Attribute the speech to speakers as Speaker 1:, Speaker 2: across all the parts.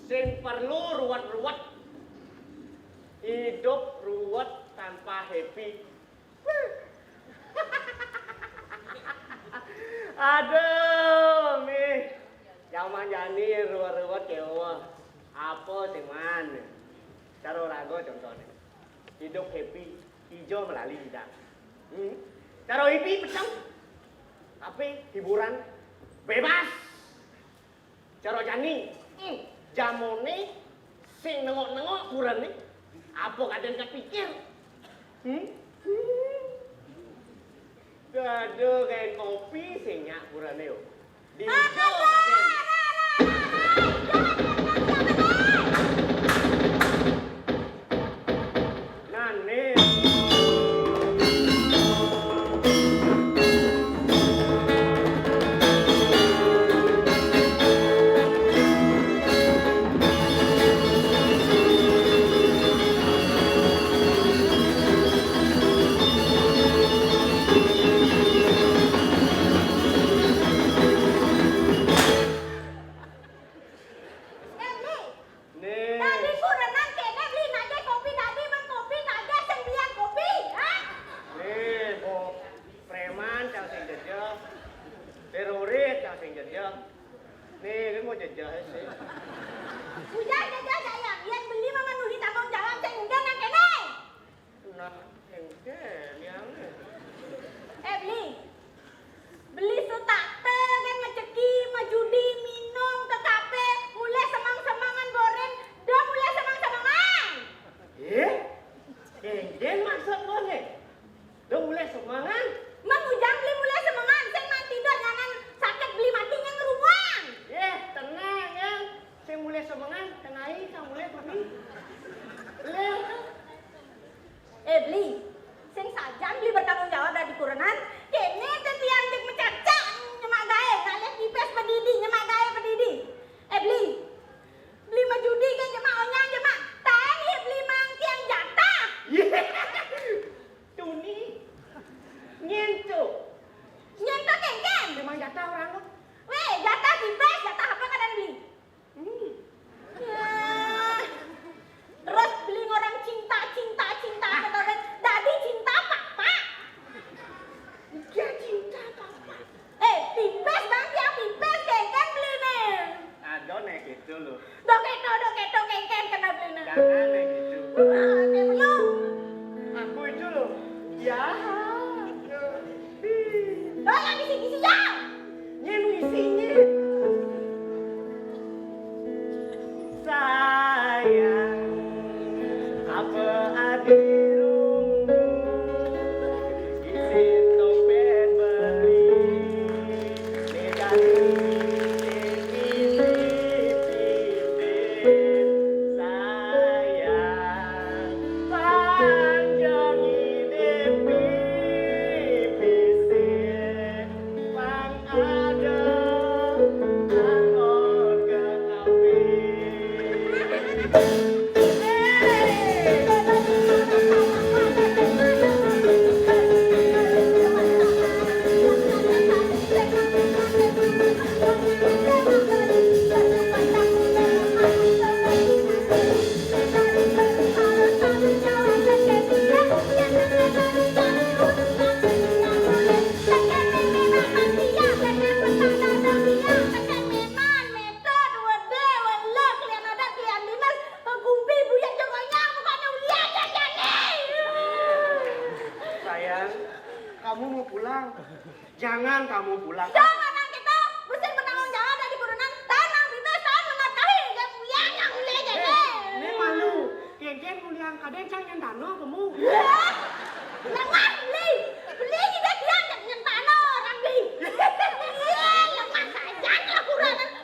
Speaker 1: Sing perlu ruwet-ruwet. Hidup ruwet tanpa happy. Aduh, Mi. Zaman jani ruwet-ruwet kewa. Apa sing mana? Cara rago contohnya. Hidup happy, hijau melalui lidah. Cara happy pecah. Tapi hiburan bebas. Cara jani. Jamone sing nengok-nengok kurang nih. Apa kadang kepikir? Gaduh kayak kopi sing nyak kurang nih. Di hijau kadang. Nane.
Speaker 2: Kamu mau pulang. Jangan kamu pulang.
Speaker 3: Jangan nang kita mesti bertanggung jawab dari kurunan tanang binasan mengatahi yang mulia yang mulia jadi.
Speaker 2: Ini malu. Yang mulia kadang jangan dano kamu.
Speaker 3: Lemah beli. Beli kita dia yang tano orang beli. Lemah saja lah kurunan.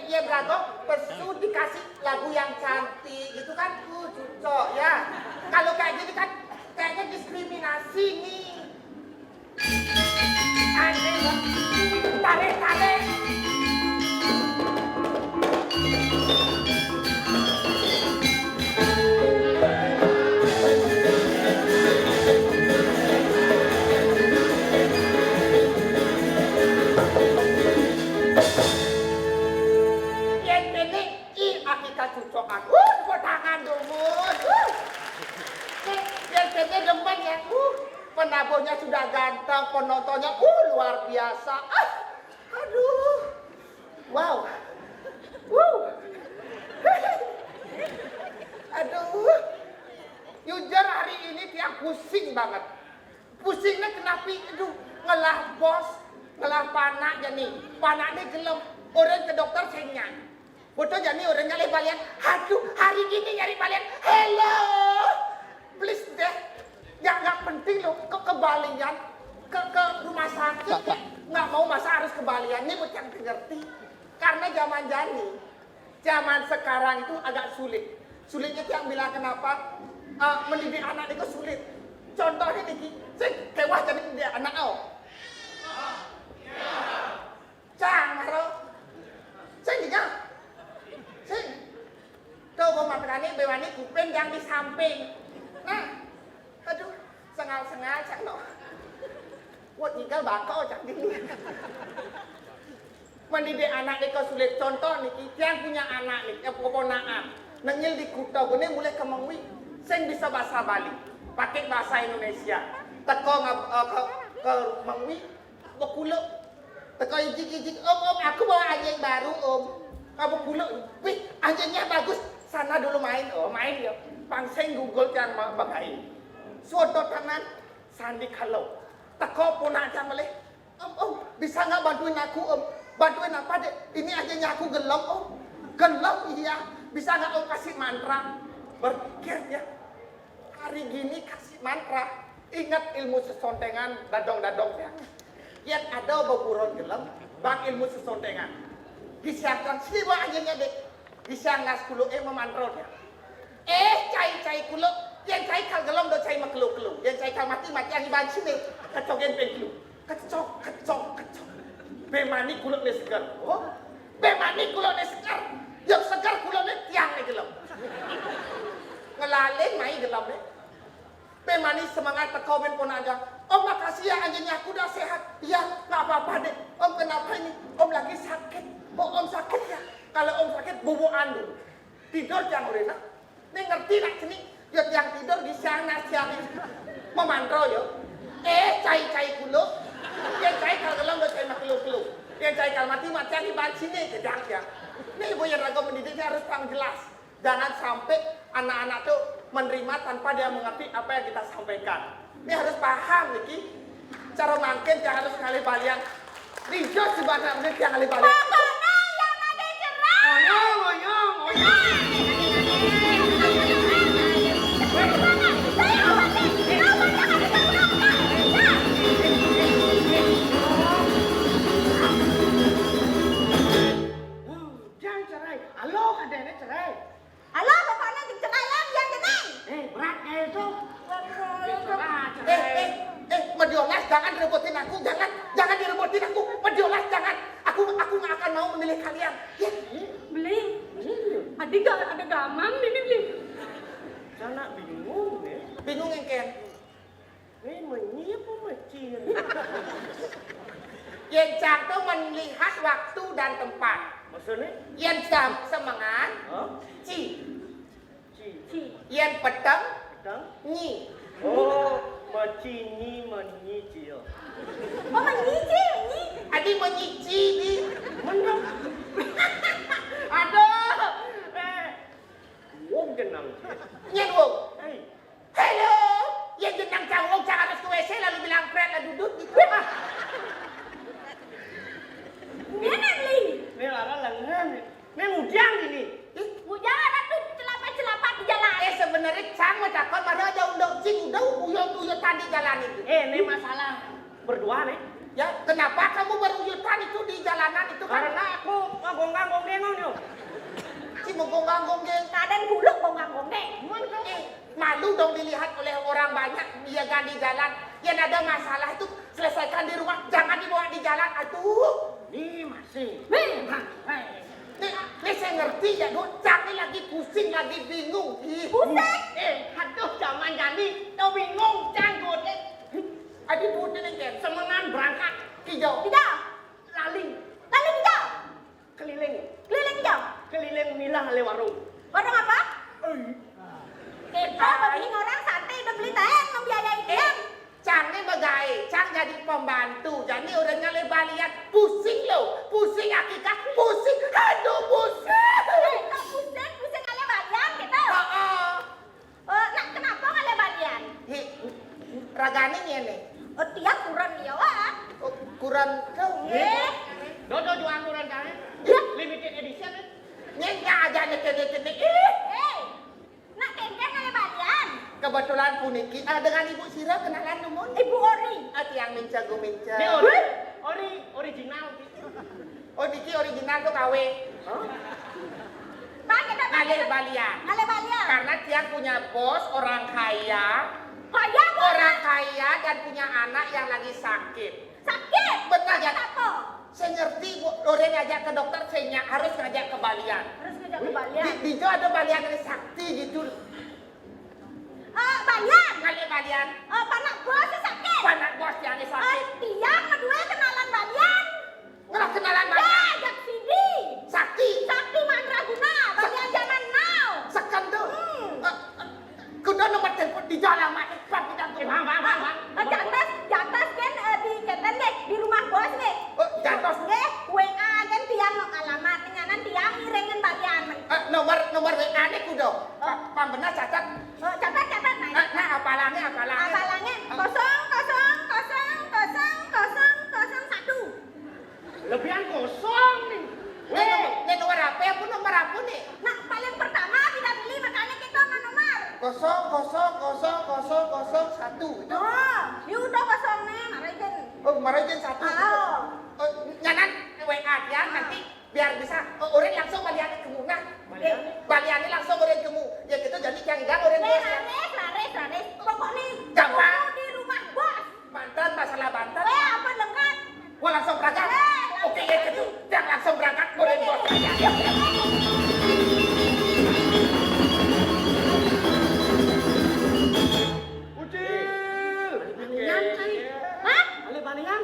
Speaker 4: Yen Rago pesu dikasih lagu yang cantik gitu kan, cocok ya. Kalau kayak gini kan kayaknya diskriminasi nih. Aneh loh. Tarik. Yang ini akikah cucokan. Tepuk tangan dulu. Yang ini demen ya. Penabuhnya sudah ganteng, penontonnya luar biasa. Aduh. Wow. Aduh. Jujur hari ini dia pusing banget. Pusingnya kenapa? Aduh, ngelah bos, ngelah panak jadi. Panaknya gelem. Orang ke dokter sengnya. Betul jadi orang nyari balian. Aduh, hari ini nyari balian. Hello. Please deh. Nggak penting loh ke balian. Ke rumah sakit. Nggak mau masa harus ke balian. Ini buat yang ngerti. Karena zaman sekarang itu agak sulit. Sulitnya yang bilang kenapa mendidik anak itu sulit. Contohnya nih, saya kewah jadi mendidik anak kau. Cang, saya juga. Tuh mau makan ini, bewani kuping yang di samping. Nah, aduh, sengal-sengal cang no. Buat tinggal bakal cang ini. Mendidik anak itu sulit. Contoh nih, yang punya anak nih, yang keponakan. Nengil di kuta, gue mulai kemengwi. Saya bisa bahasa Bali, pakai bahasa Indonesia. Teko ke mengwi, bekuluk. Teko ijik, om, aku bawa anjing baru, om. Kamu kuluk, wih, anjingnya bagus. Sana dulu main ya. Pangseng Google yang bagain. Suatu tangan, sandi kalau. Teko pun aja meleh. Om, bisa nggak bantuin aku, om? Bantuin apa deh? Ini anjingnya aku gelap, om. Gelap, iya. Bisa nggak om kasih mantra? Berpikirnya, hari gini kasih mantra. Ingat ilmu sesontengan, dadong-dadong ya. Yang ada beburon gelap, bang ilmu sesontengan. Disiapkan sini bawa anjingnya dek. Disianggas kulo memantrol ya. Cai kulo. Yang cai kal gelom do cai makelu. Yang cai kal mati yang iban sini. Kecogen pengkelu. Kecok. Bemani kulo ne segar. Oh, bemani kulo ne segar. Yang segar kulo ne tiang ne gelom. Ngelaleng mai gelom ne. Bemani semangat tekomen pun ada. Om makasih ya anjingnya aku udah sehat. Iya, nggak apa-apa deh. Om kenapa ini? Om lagi sakit. Oh, om sakit ya? Kalau om sakit bubuan dulu. Tidur jangan Rena. Ini ngerti nak sini? Yot yang tidur di siang memantro yo. Cai kulo. Yang cai kalau gelom do cai makelu. Yang cai kalau mati yang di ban sini gedang ya. Ini ibu yang ragu mendidiknya harus pang jelas. Jangan sampai anak-anak tuh menerima tanpa dia mengerti apa yang kita sampaikan. Ini harus paham nih, cara mangkin yang harus ngalih balian. Rijo sebenarnya yang ngalih balian.
Speaker 3: Pokoknya yang ada cerai.
Speaker 4: Oyong.
Speaker 2: Jangan cerai. Halo, adanya cerai.
Speaker 3: Halo, pokoknya cerai lagi yang cerai.
Speaker 2: Beratnya itu.
Speaker 4: Mediolas jangan rebutin aku, jangan direbutin aku. Mediolas jangan. Aku nggak akan mau memilih kalian. Ya.
Speaker 2: Beli. Adik gak ada gamam ini beli.
Speaker 1: Sana bingung nih.
Speaker 4: Bingung engken.
Speaker 1: Ini menyi apa mecin?
Speaker 4: Yang cantik melihat waktu dan tempat.
Speaker 1: Maksudnya?
Speaker 4: Yang semangat. Ci. Yang petang. Nyi.
Speaker 1: Oh, menyi cio.
Speaker 3: Oh, menyici.
Speaker 4: Adi menyici di.
Speaker 1: Menang.
Speaker 4: Aduh.
Speaker 1: Wong jenang.
Speaker 4: Nyen wong.
Speaker 1: Hei.
Speaker 4: Hello. Yang jenang cawong jangan harus ke WC lalu bilang Fred lah duduk gitu.
Speaker 3: Mana beli?
Speaker 1: Ini lara lengan. Ini ngujang ini.
Speaker 3: Bujang ada tuh celapat di jalan.
Speaker 4: Sebenarnya cang mau takut baru aja undang cing udah uyut tadi jalan itu.
Speaker 1: Ini masalah berdua nih.
Speaker 4: Ya, kenapa kamu beruyutan itu di jalanan itu kan?
Speaker 1: Karena aku gonggong-gonggeng yuk.
Speaker 4: Si menggonggong-gonggeng.
Speaker 3: Kaden buluk gonggong-gonggeng.
Speaker 4: Malu dong dilihat oleh orang banyak dia kan di jalan. Yang ada masalah itu selesaikan di rumah, jangan dibawa di jalan. Aduh.
Speaker 1: Ini masih.
Speaker 4: Nih saya ngerti ya, Dut. Jangan lagi pusing, lagi bingung.
Speaker 3: Pusing?
Speaker 1: Aduh zaman jadi, tau bingung, canggut.
Speaker 4: Adik Dut ini kan.
Speaker 1: Semengan berangkat,
Speaker 4: Hijau.
Speaker 3: Hijau.
Speaker 1: laling,
Speaker 3: Lalu hijau.
Speaker 1: keliling,
Speaker 3: Keliling hijau.
Speaker 1: keliling milah le warung.
Speaker 3: Warung apa? Kita bikin orang santai udah beli teh membiayai dia.
Speaker 4: Cang ini bagai, Cang jadi pembantu. Jadi orangnya lebar lihat, pusing loh. Pusing akikat, pusing. Aduh pusing.
Speaker 3: Kok pusing kali balian gitu. Nak kenapa kali balian?
Speaker 4: Ragani ini.
Speaker 3: Tiap kurang dia wah.
Speaker 4: Kurang kau.
Speaker 1: Dodo jual kurang kali.
Speaker 3: Ya.
Speaker 1: Limited edition.
Speaker 4: Nyenyak aja nek.
Speaker 3: Nak kengkeng kali balian.
Speaker 4: Kebetulan puniki dengan Ibu Sira kenalan numun.
Speaker 3: Ibu Ori.
Speaker 4: Yang minca minca.
Speaker 1: Ini original.
Speaker 4: Oh niki original tuh KW.
Speaker 3: Pak kita
Speaker 4: Ngale balian.
Speaker 3: Kali balian.
Speaker 4: Karena dia punya bos orang kaya.
Speaker 3: Kaya
Speaker 4: Orang kaya dan punya anak yang lagi sakit.
Speaker 3: sakit.
Speaker 4: Benar ya?
Speaker 3: Apa?
Speaker 4: Saya ngerti, Bu. Orang ngajak ke dokter, saya harus ngajak ke balian.
Speaker 3: Harus ngajak ke balian.
Speaker 4: Di Jo ada balian yang sakti gitu.
Speaker 3: Balian.
Speaker 4: Ngale balian.
Speaker 3: Panak bos sakit.
Speaker 4: Panak bos yang sakit.
Speaker 3: Tiang kedua kenalan balian.
Speaker 4: Nggak kenalan balian.
Speaker 3: Jak Sidi.
Speaker 4: Sakti.
Speaker 3: Sakti Mandraguna. Balian zaman now.
Speaker 4: Sekan tuh. Kuda nomor telepon di jalan mak. Bang.
Speaker 3: Jantas kan di keten deh di rumah bos deh.
Speaker 4: Jantos.
Speaker 3: Deh, WA kan tiang alamat dengan tiang ngiringin balian.
Speaker 4: Nomor WA nih kuda. Pang benar catat.
Speaker 3: Catat naik.
Speaker 4: Nah apalangnya.
Speaker 3: Apalangnya 00001.
Speaker 1: Lebihan kosong nih.
Speaker 4: Ini nomor apa? Apa nomor apa nih?
Speaker 3: Nah, paling pertama kita beli makanya kita nomor.
Speaker 4: 00001.
Speaker 3: You udah kosong nih, marahin.
Speaker 4: Oh, kemarin 1. Nyanan WA dia nanti biar bisa orang langsung baliannya ke mu. Nah, baliannya langsung orang ke mu. Ya gitu jadi jangan orang bos ya.
Speaker 3: Laris. Pokoknya
Speaker 4: Gampang.
Speaker 3: di rumah bos.
Speaker 4: Banten, masalah Banten.
Speaker 3: Apa lengkap?
Speaker 4: Gua langsung berangkat. Oke, ya gitu. Jangan langsung berangkat orang bos aja.
Speaker 1: Ucil.
Speaker 3: Hah?
Speaker 1: Ale balingan.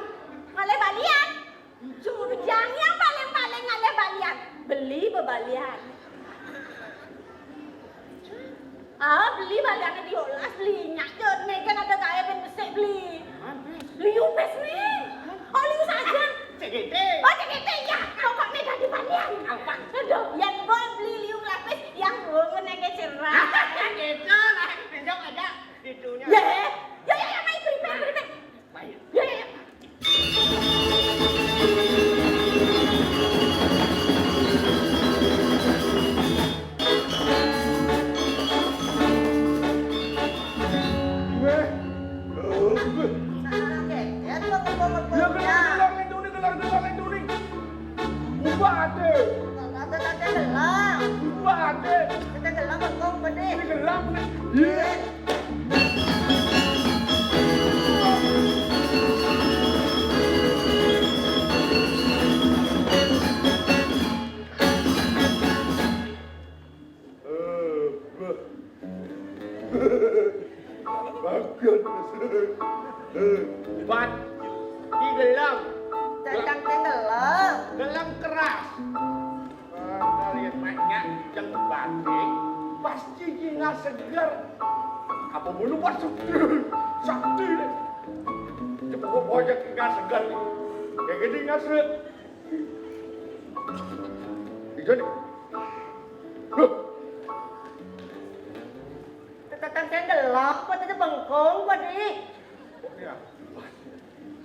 Speaker 3: Ngale balian? Jurjang yang paling ngale balian. Beli bebalian. Beli baliannya diolah, belinya aja. Nih kan ada gaya ben besek beli. Liu pes nih. Oh liu saja.
Speaker 1: CGT.
Speaker 3: Oh CGT ya. Pokoknya tadi balian.
Speaker 1: Apa?
Speaker 3: Aduh, yang gue beli liu lapis yang gue nege cerah.
Speaker 1: Gitu lah. Besok ada itunya.
Speaker 3: Ya, main prepare.
Speaker 1: Baik.
Speaker 3: Ya.
Speaker 1: Bat. Di gelam.
Speaker 3: Gelam.
Speaker 1: Gelam keras. Kalian mainnya yang batik. Pasti jinga segar. Apa mulu buat sakti deh. Cepat gua bojek jinga segar. Kayak gini ngasih. Jadi.
Speaker 3: Gelam, kok tadi bengkong, kok di?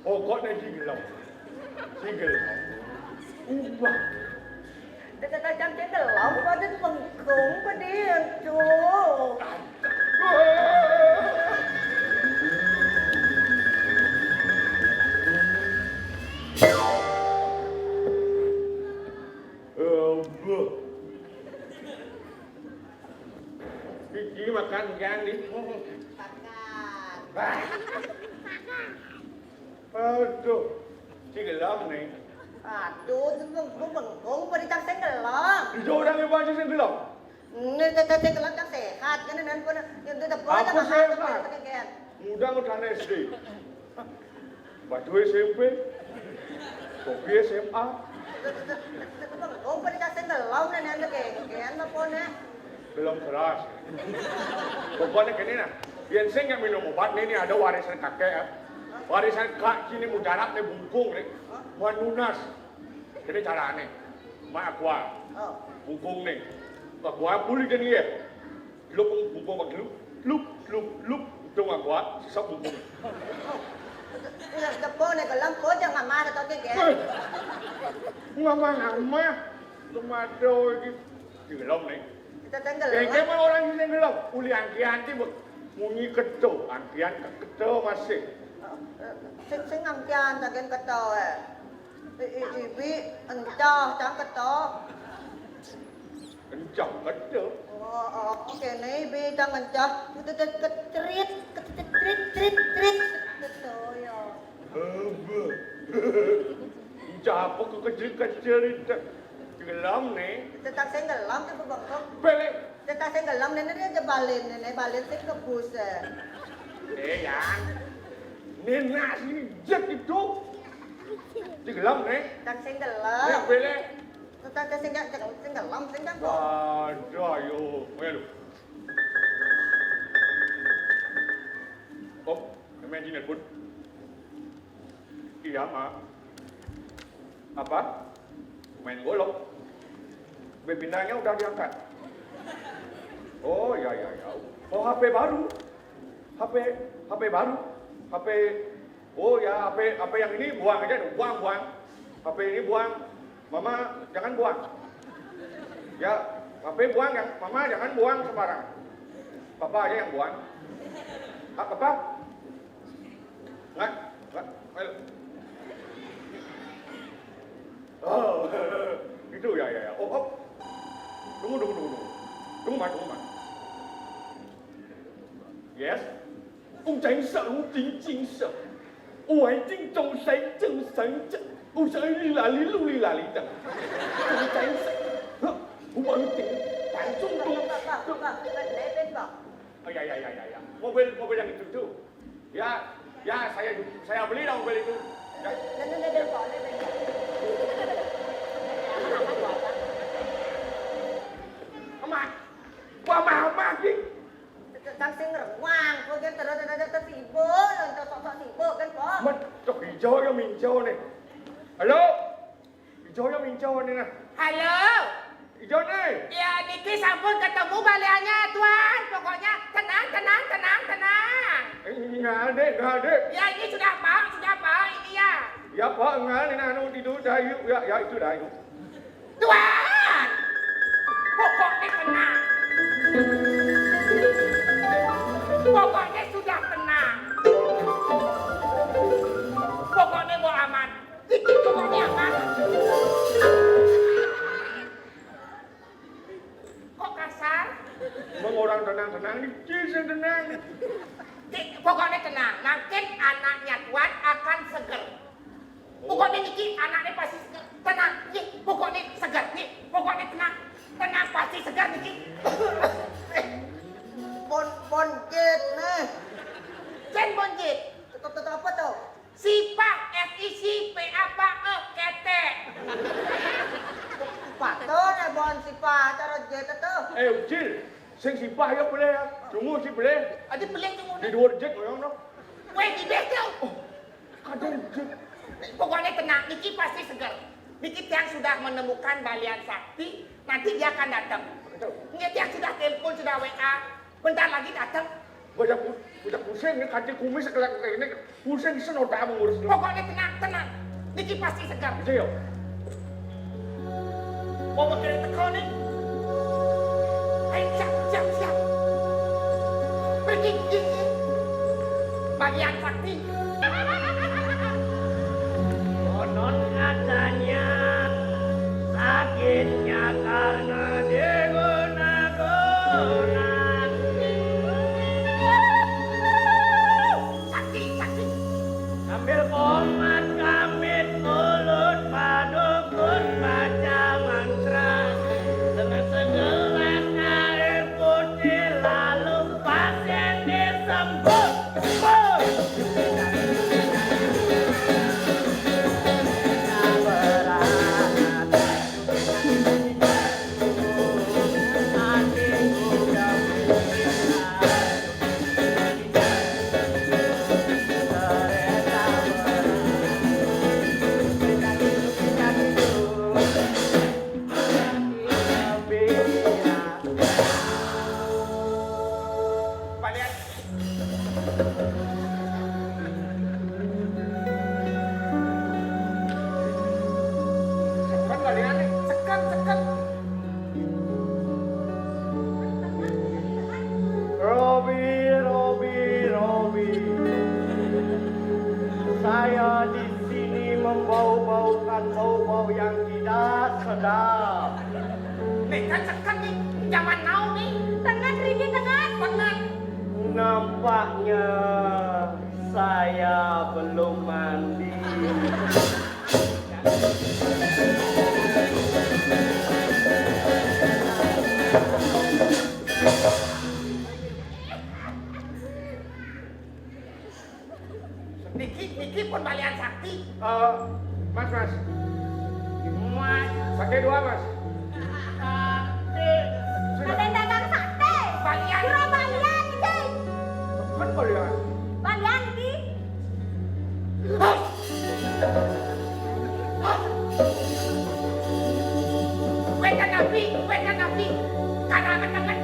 Speaker 1: Pokoknya si gelam. Ubah.
Speaker 3: Gelam, kok tadi bengkong, kok di? Aduh.
Speaker 1: kian di.
Speaker 3: Pakat.
Speaker 1: Aduh, si gelam nih.
Speaker 3: Aduh, bu bengkong perintah saya gelam.
Speaker 1: Hijau orang yang baca si gelam.
Speaker 3: Ini saya gelam yang sehat kan dan pun yang itu
Speaker 1: Apa sehat? Muda udah SD. Baju SMP. Topi SMA.
Speaker 3: Bengkong perintah saya gelam dan yang kegean apa nih?
Speaker 1: Belum keras. Pokoknya gini nah. Biar saya nggak minum obat ini ada warisan kakek ya. Warisan kak sini mujarab nih bungkung nih. Mau lunas. Jadi cara aneh. Mak gua. Bungkung nih. Mak gua pulih kan dia. Lup bungkung bagi lup. Itu mak gua sisa bungkung.
Speaker 3: Depo nih gelam kau jangan marah atau kegean.
Speaker 1: Ngama. Tomato gitu. Di gelam nih.
Speaker 3: Kita tenggelam.
Speaker 1: Kayak mana orang di gelam? Uli anti bu. Munyi keto. Antian keto masih.
Speaker 3: Sinh ngâm chan ta gen kato ibi encah cang kato
Speaker 1: Kencang keto.
Speaker 3: oke nih bi cang encah ketrit kato ya
Speaker 1: Apa kecil-kecil itu? Gelam nih.
Speaker 3: tetap saya gelam tuh bangkok
Speaker 1: Balik.
Speaker 3: tetap saya gelam nenek dia balin sih ke bus
Speaker 1: Yang. Ini nasi jet itu. Gelam nih.
Speaker 3: tetap saya
Speaker 1: Ini
Speaker 3: gelam
Speaker 1: balik.
Speaker 3: tetap saya gelam saya kan
Speaker 1: Ada yo. Well. Oh, imagine pun. Iya, Ma. Apa? Main golok. Bebinanya udah diangkat. Oh, ya. Oh, HP baru. HP baru. HP. Oh ya, HP yang ini buang aja, buang. HP ini buang. Mama jangan buang. Ya, HP buang ya. Mama jangan buang sembarang. Papa aja yang buang. Apa? Nggak. Ayo. Oh, itu ya. Oh. Tunggu, Mas. Yes. Ông tránh sợ, ông chính sợ. Ông ấy chính trong sánh trận. Ông sợ lý là lý chẳng. Ông tránh sợ. Ông ấy chính tránh trung trung. Ya. Mobil yang itu. Ya, saya beli dah mobil itu. Ya. Mama sih.
Speaker 3: Đang sinh ở ngoan, thôi cái tao sibuk, tao sok sibuk kan kok.
Speaker 1: Mất cho hijau yang hijau nih. Halo? Hijau yang hijau nih nah.
Speaker 4: Halo.
Speaker 1: Hijau nih.
Speaker 4: Ya, Niki sampun ketemu baliannya, Tuan. Pokoknya tenang.
Speaker 1: Nggak ada.
Speaker 4: Ya, ini sudah Pak, ini ya.
Speaker 1: Ya Pak, nggak nih nah tidur dayu. Ya itu dayu.
Speaker 4: Tuan. Pokoknya tenang. Pokoknya sudah tenang. Pokoknya mau aman. Dikit pokoknya aman. Kok kasar?
Speaker 1: Mau orang tenang, dikit tenang.
Speaker 4: Pokoknya tenang. Nanti anaknya Tuan akan seger. Pokoknya Niki anaknya pasti seger. Tenang. Nih, pokoknya seger. Nih, pokoknya tenang. Tenang pasti seger Niki.
Speaker 3: Bonjet nih.
Speaker 4: Jen bonjit.
Speaker 3: Tuh apa tuh?
Speaker 4: Sipak SICPAPE kete.
Speaker 3: Pato nih bon sipa taruh jet tuh.
Speaker 1: Ucil, sing sipah ya boleh ya. Tunggu sih boleh.
Speaker 4: Ada pelik tunggu
Speaker 1: Di
Speaker 4: nih.
Speaker 1: luar jet orang no.
Speaker 4: Weh di bekel.
Speaker 1: Kadang jet.
Speaker 4: Pokoknya tenang, Niki pasti seger. Niki yang sudah menemukan balian sakti, nanti dia akan datang. Niki yang sudah telepon, sudah WA, bentar lagi datang.
Speaker 1: Banyak pusing nih, kaki kumis kayak ini. Pusing senota mengurus.
Speaker 4: Pokoknya tenang. Niki pasti seger.
Speaker 1: Itu ya.
Speaker 4: Mau pakai teko nih? Ayo siap. Pergi. Balian sakti.
Speaker 5: Konon katanya sakitnya karena digunakan.
Speaker 1: menyuguhkan bau-bau yang tidak sedap.
Speaker 4: Nih kan sekat nih, zaman now nih.
Speaker 3: Tangan Riki, tangan.
Speaker 4: Pengen.
Speaker 1: Nampaknya saya belum mandi.
Speaker 4: Niki pun balian sakti.
Speaker 1: Mas.
Speaker 4: Mas.
Speaker 1: Pakai dua, Mas.
Speaker 3: Ada yang dagang sate.
Speaker 4: Balian.
Speaker 3: Kira balian Riki.
Speaker 1: Kan kalian.
Speaker 3: Balian Riki.
Speaker 4: Wetan nabi. Karangan tangan.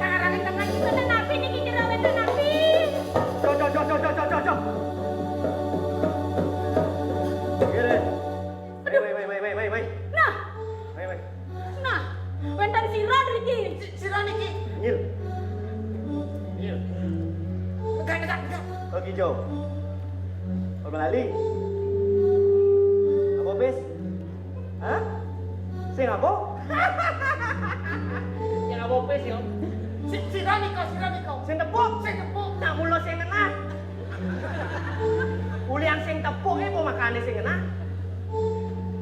Speaker 3: Wetan nabi Niki kira wetan nabi.
Speaker 1: Cok. Gini. Wait.
Speaker 3: Nah,
Speaker 1: Wait.
Speaker 3: nah. Wetan siron Riki.
Speaker 4: Sira niki.
Speaker 1: Ngil.
Speaker 4: Enggak.
Speaker 1: Oh, hijau. Oh, Melali. Apa bis? Hah? Sing apa?
Speaker 5: Yang apa pes yo?
Speaker 4: Sira niko.
Speaker 5: Sing tepuk.
Speaker 4: Sing tepuk.
Speaker 5: Nak mula sing enak. Ulian sing tepuk apa makane sing enak?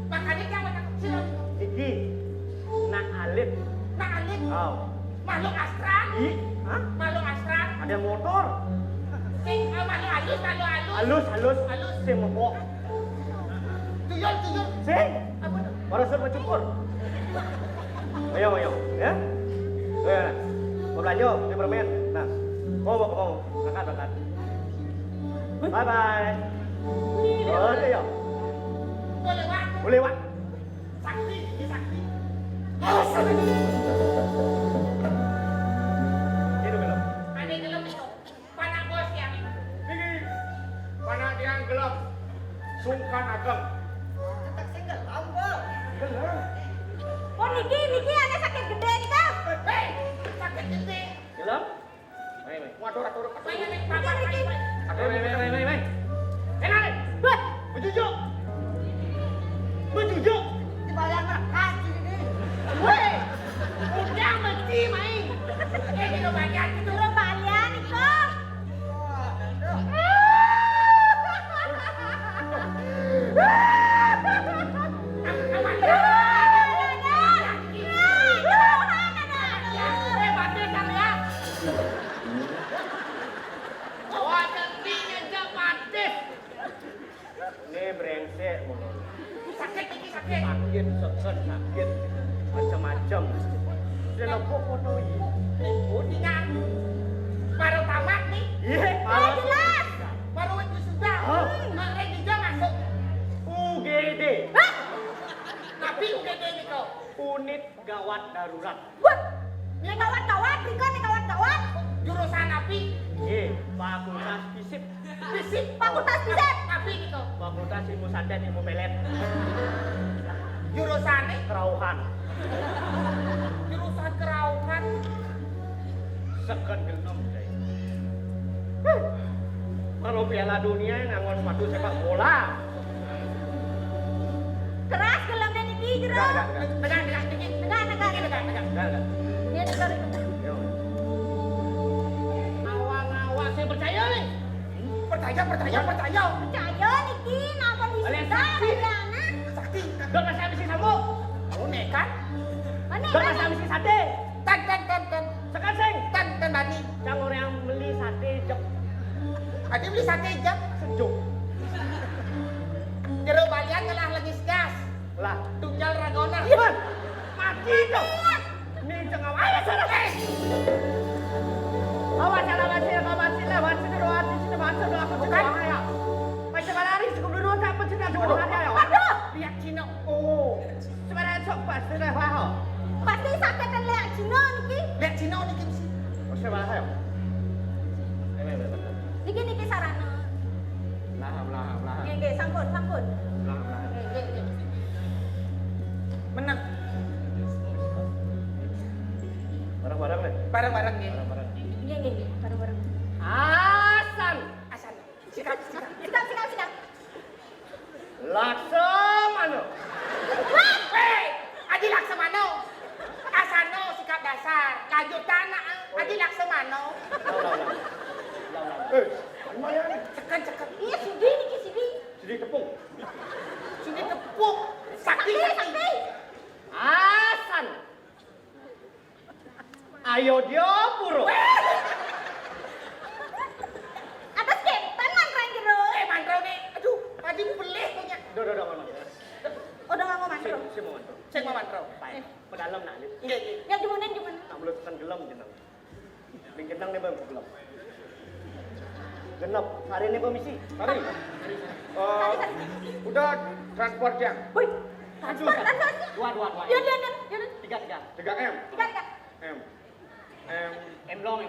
Speaker 4: Makanya jangan sira niko.
Speaker 1: Iki. Nak alif.
Speaker 4: Nak alik.
Speaker 1: Oh.
Speaker 4: Makhluk astral.
Speaker 1: Hah?
Speaker 4: Makhluk astral.
Speaker 1: Ada motor.
Speaker 4: Sing makhluk halus.
Speaker 1: Halus.
Speaker 4: Halus.
Speaker 1: Sing mepok.
Speaker 4: Tuyul.
Speaker 1: Sing.
Speaker 4: Apa tuh?
Speaker 1: Merasa mencukur. Ayo. Ya? Ya. Mau belanja, ini permen. Nah. Mau. Berangkat. Bye. Oh, iya. Boleh, Wak.
Speaker 4: Sakti.
Speaker 1: Ini belum.
Speaker 4: Ane gelap itu. Panak bos ya.
Speaker 1: Ini. Mana dia gelap? Sungkan ageng.
Speaker 4: Tetap single. Ambol.
Speaker 1: Gelap.
Speaker 3: Oh Niki ada sakit gede nih kak.
Speaker 4: Hei, sakit gede.
Speaker 1: Gelap? Mai.
Speaker 4: Waduh. Banyak nih,
Speaker 3: Riki.
Speaker 1: Mai.
Speaker 5: Enak.
Speaker 3: Buat.
Speaker 5: Berjujuk.
Speaker 4: Dibayar berkat ini.
Speaker 5: Weh. Udah mesti main.
Speaker 4: Ini lo bagian itu.
Speaker 3: Kira balian nih kak.
Speaker 1: Ini brengsek mulu.
Speaker 4: Sakit.
Speaker 1: Sakit. Macam-macam. Sudah lepuk foto ini.
Speaker 4: Tinggal. Baru tamat nih.
Speaker 1: Iya,
Speaker 3: Jelas.
Speaker 4: Baru itu sudah. Regi juga masuk.
Speaker 1: UGD.
Speaker 4: Tapi UGD nih kau.
Speaker 1: Unit gawat darurat.
Speaker 3: Buat. Ini gawat. Riko nih gawat.
Speaker 4: Jurusan api.
Speaker 1: Fakultas Fisip.
Speaker 4: Fisik.
Speaker 3: Fakultas fisik.
Speaker 4: Api nih kau.
Speaker 1: Fakultas Ilmu Sandan Ilmu Pelet.
Speaker 4: Jurusannya.
Speaker 1: Kerauhan.
Speaker 4: Jurusan kerauhan.
Speaker 1: Seken genom guys. Kalau Piala Dunia ngangon sepatu sepak bola.
Speaker 3: Keras gelam dan Niki jero.
Speaker 4: Tegak.
Speaker 3: Tegak. Ini negara itu.
Speaker 5: Awang-awang saya percaya nih.
Speaker 4: Percaya.
Speaker 3: Percaya Niki napa
Speaker 5: Balian
Speaker 3: bisa
Speaker 5: sakti.
Speaker 3: Rayana.
Speaker 4: Sakti.
Speaker 5: Dok masih habis sambung.
Speaker 4: Oh nekat.
Speaker 3: Mana?
Speaker 5: Dok masih habis sate.
Speaker 4: Tan.
Speaker 5: Sekarang sing.
Speaker 4: Tan Bani.
Speaker 5: Cang orang yang beli sate jep
Speaker 4: Adi beli sate jam.
Speaker 5: sejuk.
Speaker 4: Jero balian ngalah lagi gas.
Speaker 1: Lah,
Speaker 4: Tunggal ragona.
Speaker 5: Iya. Mati dong. Nih cengau ayo sana. Awas lewat sini masuk aku juga ya. Macam mana hari sebelum dulu tak pun sudah dulu hari ya.
Speaker 3: Aduh,
Speaker 5: Lihat Cina. Oh. Sebenarnya sok pas sudah faham.
Speaker 3: pasti sakit dan lihat Cina Niki.
Speaker 4: Lihat Cina nih kim sih.
Speaker 1: masih mana ya?
Speaker 3: Niki sarana.
Speaker 1: Laham.
Speaker 3: Nggih, sangkut.
Speaker 1: Laham.
Speaker 3: Nggih.
Speaker 4: Menang.
Speaker 1: Barang-barang deh.
Speaker 4: Bareng-bareng nih.
Speaker 1: Barang-barang.
Speaker 3: Nggih. Bareng-bareng.
Speaker 5: Asan.
Speaker 4: Asan. Sikap.
Speaker 3: Sikap.
Speaker 1: Laksamana.
Speaker 4: mano.
Speaker 1: Lumayan.
Speaker 4: Cekan.
Speaker 3: Iya sudi niki sudi.
Speaker 1: Jadi tepung.
Speaker 4: Sini tepuk. Sakti.
Speaker 5: Asan. Ayo dia puro.
Speaker 3: Atas ketan mantrang jero.
Speaker 4: Mantrau nih. Aduh, tadi belih punya.
Speaker 5: Udah mana.
Speaker 3: Udah nggak mau mantrang.
Speaker 5: Si mau mantrau.
Speaker 4: Cek mau mantrau.
Speaker 5: Baik. Pedalam nak ni.
Speaker 4: Iya.
Speaker 3: Ya gimana?
Speaker 5: Nak boleh tekan gelam jenang. Ning jenang ni bang gelam. Genap. Hari ni komisi.
Speaker 1: Hari. Udah transport yang
Speaker 3: Woi, transport.
Speaker 5: Dua.
Speaker 3: Ya.
Speaker 5: 3.
Speaker 1: 3M.
Speaker 3: Tiga.
Speaker 1: M.
Speaker 5: M long.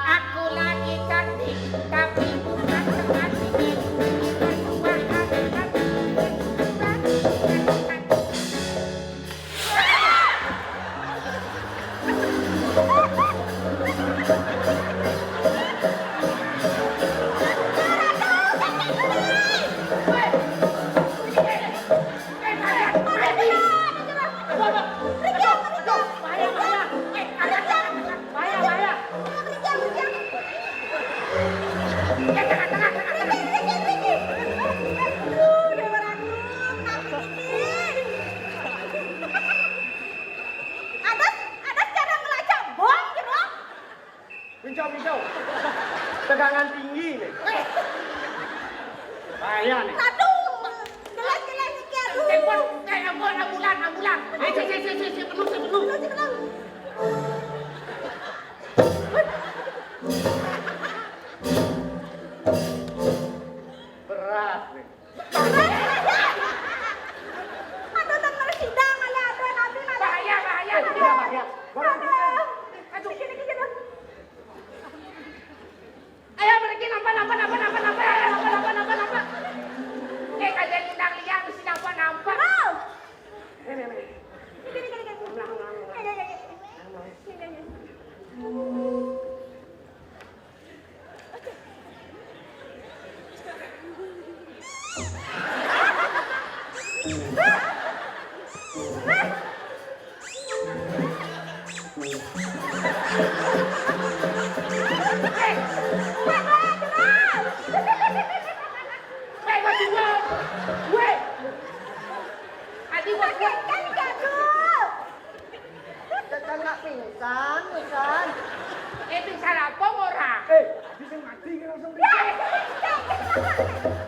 Speaker 4: Aku lagi cantik, tapi bukan secantik bukan
Speaker 1: Pincau.
Speaker 5: Tegangan tinggi ni. Bahaya ni.
Speaker 3: Jelas sikit aduh.
Speaker 4: Telepon, ambulan. Saya penuh.
Speaker 5: Berat ni.
Speaker 3: Aduh, dengar sidang ala aduh nabi malah.
Speaker 4: Bahaya.
Speaker 3: Aduh, sikit aduh.
Speaker 4: Ayo pergi nampak. Kajian undang liang mesti nampak.
Speaker 3: Wow.
Speaker 5: Pingsan.
Speaker 4: Pingsan apa orang?
Speaker 1: Bisa mati kan langsung.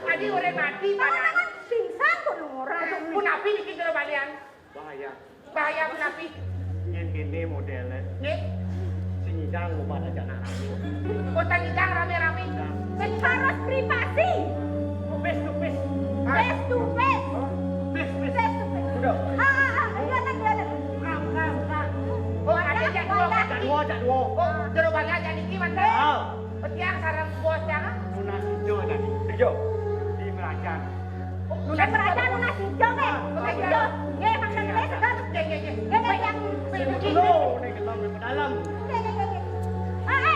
Speaker 4: Tadi orang mati mana?
Speaker 3: Pingsan kok orang.
Speaker 4: Pun api ni kita balian. Bahaya pun api.
Speaker 5: Ini modelnya.
Speaker 4: Nih,
Speaker 5: Sinidang rumah aja nak rame.
Speaker 4: kota hidang rame-rame.
Speaker 3: Secara privasi.
Speaker 5: Face to face.
Speaker 3: Face to face.
Speaker 5: Sudah.
Speaker 4: Oh, ada jadwal.
Speaker 5: Jadwal.
Speaker 4: Oh, jero balian jadi gimana? Tiang sarang bos jangan.
Speaker 5: Lunas hijau tadi. Hijau. Di Meracan.
Speaker 3: Lunas hijau hijau. Ya, makan lele segar.
Speaker 4: Ya.
Speaker 3: Yang
Speaker 5: Hello, ni gelam di dalam.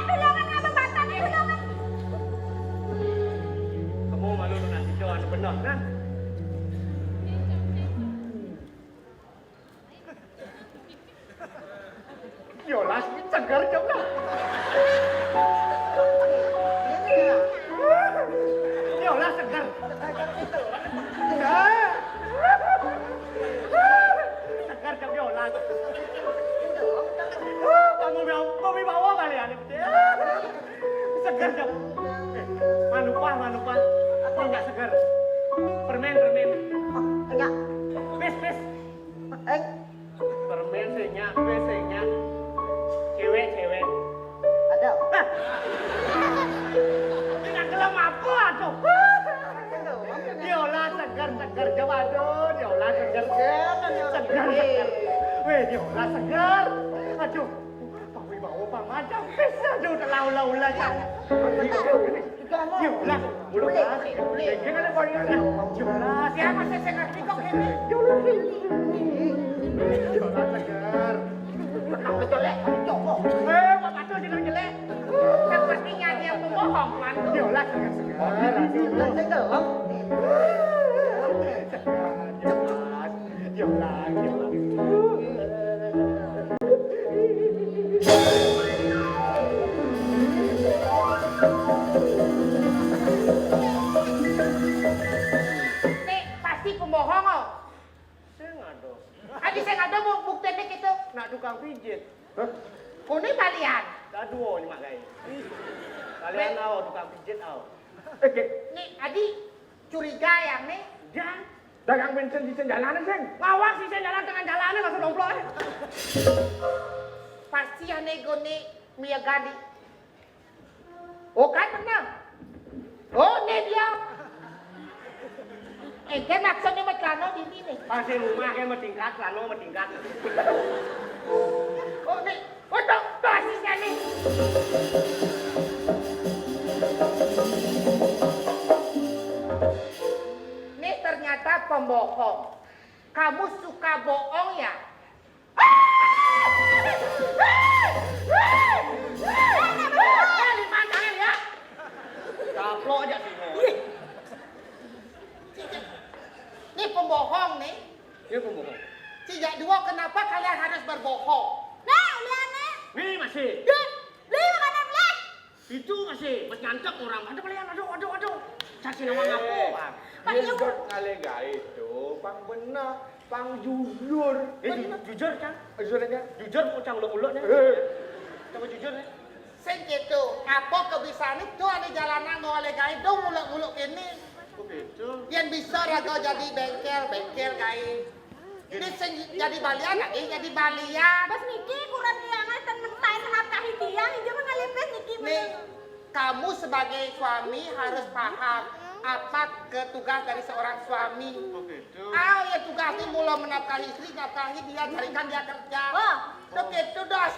Speaker 3: tulungan nga babata na tulungan.
Speaker 5: Kamu malu lunas hijau anu benar kan? Yolas segar juga. Yolas segar. Segar jam Yolas. Kamu bawa kalian ini. Segar jam. Manupa. Apa enggak segar? Permen.
Speaker 3: Enggak.
Speaker 5: Pes. Permen senyak. Cewek.
Speaker 3: Ada.
Speaker 5: Tidak kelam apa tuh? Diolah segar jawab aduh, diolah segar. Weh, diolah segar. Aduh, Pak Wibawa Pak macam pes aduh terlalu kan. Diolah, boleh. Jangan ada boleh. Diolah,
Speaker 4: Siapa saya ngerti kok ini?
Speaker 5: diolah segar.
Speaker 4: Jelek.
Speaker 5: Pak Patu jelek.
Speaker 4: Sepertinya dia pembohong, Mantu.
Speaker 5: Diolah segar. Nek pasti pembohong oh.
Speaker 1: Saya ngado.
Speaker 5: Adi saya ada mau bukti nek itu.
Speaker 1: Nak tukang pijit.
Speaker 5: Kuni balian.
Speaker 1: Dah dua ni mak gai. Kalian tahu tukang pijit tahu.
Speaker 5: Nek Adi curiga yang nih.
Speaker 1: Jangan. Dagang bensin di jalanan, Seng.
Speaker 2: Ngawak sih saya jalan tengah jalannya langsung domplok.
Speaker 5: Pasti yang nego nih Mia Gadi. Oh kan benar. Oh nih dia. Kan maksudnya macam di sini.
Speaker 1: Pasti rumah kan bertingkat, lano bertingkat.
Speaker 5: Oh nih. Oh dong, asisnya nih. Nih ternyata pembohong. Kamu suka bohong ya? Lima tangan ya.
Speaker 1: Kaplok aja sih.
Speaker 5: Nih pembohong nih.
Speaker 1: Dia pembohong.
Speaker 5: Sejak dua kenapa kalian harus berbohong?
Speaker 3: Nah, lihat nih.
Speaker 1: Nih masih.
Speaker 3: Beli makanan beli.
Speaker 1: Itu masih menyantek orang. Aduh kalian, aduh. Saksi nama ngapo, Bang?
Speaker 3: Pak
Speaker 1: Dia
Speaker 3: Yu.
Speaker 1: juga kali gak itu, pang benar, pang jujur. Jujur kan? Jujur aja. Jujur ucang uluk-uluknya. Coba jujur nih.
Speaker 5: Sen gitu. Apa kebiasaan itu ada jalanan nggak oleh gaya itu muluk-muluk ini.
Speaker 1: Kok gitu?
Speaker 5: Yang bisa raga jadi bengkel gaya. Ini sen jadi balian nggak? Jadi balian.
Speaker 3: Bos Niki kurang liangan temen menafkahi dia, dia mengalipin Niki
Speaker 5: Nih, kamu sebagai suami harus paham apa tugas dari seorang suami.
Speaker 1: Kok gitu?
Speaker 5: Ya tugasnya mulai menafkahi istri, nafkahi dia, carikan dia kerja.
Speaker 3: Wah.
Speaker 5: Tuh gitu dah,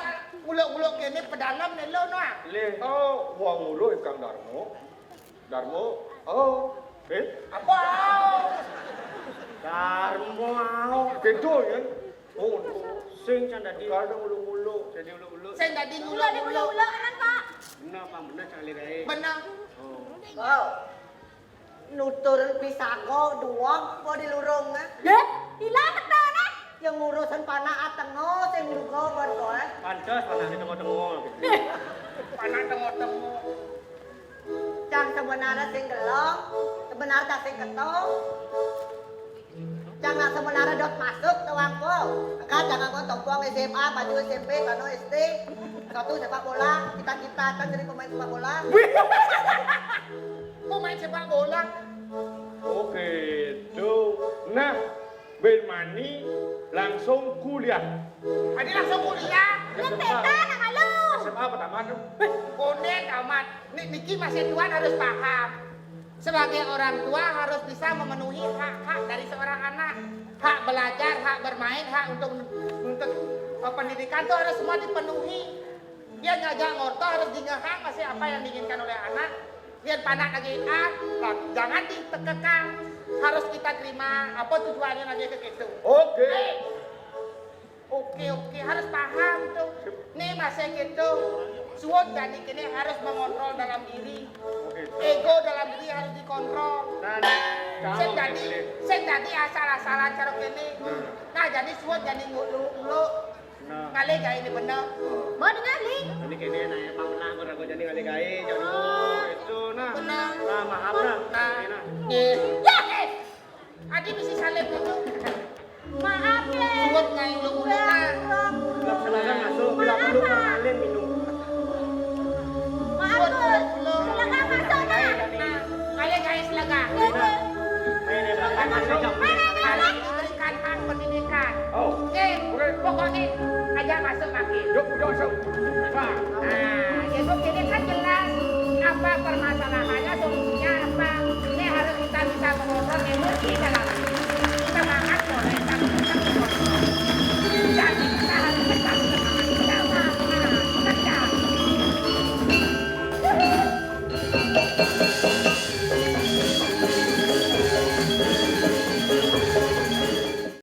Speaker 5: muluk-muluk gini pedalam nih lo noh.
Speaker 1: Le, oh, uang mulu Kang Darmo. Darmo, oh,
Speaker 5: Apa?
Speaker 1: Darmo, gitu ya. Oh, sing can dadi kadang ulu-ulu, jadi ulu-ulu.
Speaker 5: Saya tadi
Speaker 3: Ulah di
Speaker 5: muluk-muluk.
Speaker 3: ulah kan Pak.
Speaker 1: Benar, Pak, benar cang gae.
Speaker 5: Benar. Oh. Nutur pisako duang kok dilurung ah.
Speaker 3: Deh, hilang ketana.
Speaker 5: Yang ngurusan panah atengo sing lugo ban koe.
Speaker 1: Pantes panah di tengah-tengah.
Speaker 5: Panah temu-temu. Cang sebenarnya sing gelong, sebenarnya sing ketong. Jangan sebenarnya dot masuk tuang po. Kan jangan kau tompong SMA, maju SMP, kano SD. Satu sepak bola, kita kan jadi pemain sepak bola. Pemain sepak bola.
Speaker 1: Oh gitu. Nah, Ben Mani langsung kuliah.
Speaker 5: Adi langsung kuliah.
Speaker 3: Yang teta nak lu.
Speaker 1: SMA pertama tuh.
Speaker 5: Bonek amat. Niki masih tuan harus paham. Sebagai orang tua harus bisa memenuhi hak-hak dari seorang anak. Hak belajar, hak bermain, hak untuk pendidikan itu harus semua dipenuhi. Dia ngajak ngorto harus dingehak masih apa yang diinginkan oleh anak. Dia panak lagi jangan ditekekang. Harus kita terima apa tujuannya lagi ke situ.
Speaker 1: Oke.
Speaker 5: Oke, harus paham tuh. Nih masih gitu. Suwon jadi kini harus mengontrol dalam diri. Ego dalam diri harus dikontrol. Sen jadi asal-asalan cara kini. Nah jadi suwon jadi ngulu-ngulu. Ngalih gak ini bener.
Speaker 3: Mau dengar li?
Speaker 1: Ini kini nanya Pak Menang berago jadi kali gae jadi itu nah.
Speaker 5: Bener.
Speaker 1: Nah, maaf nah.
Speaker 5: Ya, Adi bisa salib dulu.
Speaker 3: Maaf le.
Speaker 5: Suwon ngai ngulu-ngulu nah.
Speaker 1: Gelap silakan masuk, gelap dulu pengalin minum.
Speaker 3: Maaf bos. Silakan masuk nak.
Speaker 5: Ngalih gak silakan.
Speaker 1: Ini silakan masuk.
Speaker 5: Harus diberikan hak pendidikan.
Speaker 1: Oh.
Speaker 5: Oke, pokoknya aja masuk lagi.
Speaker 1: Yuk, masuk. Pak.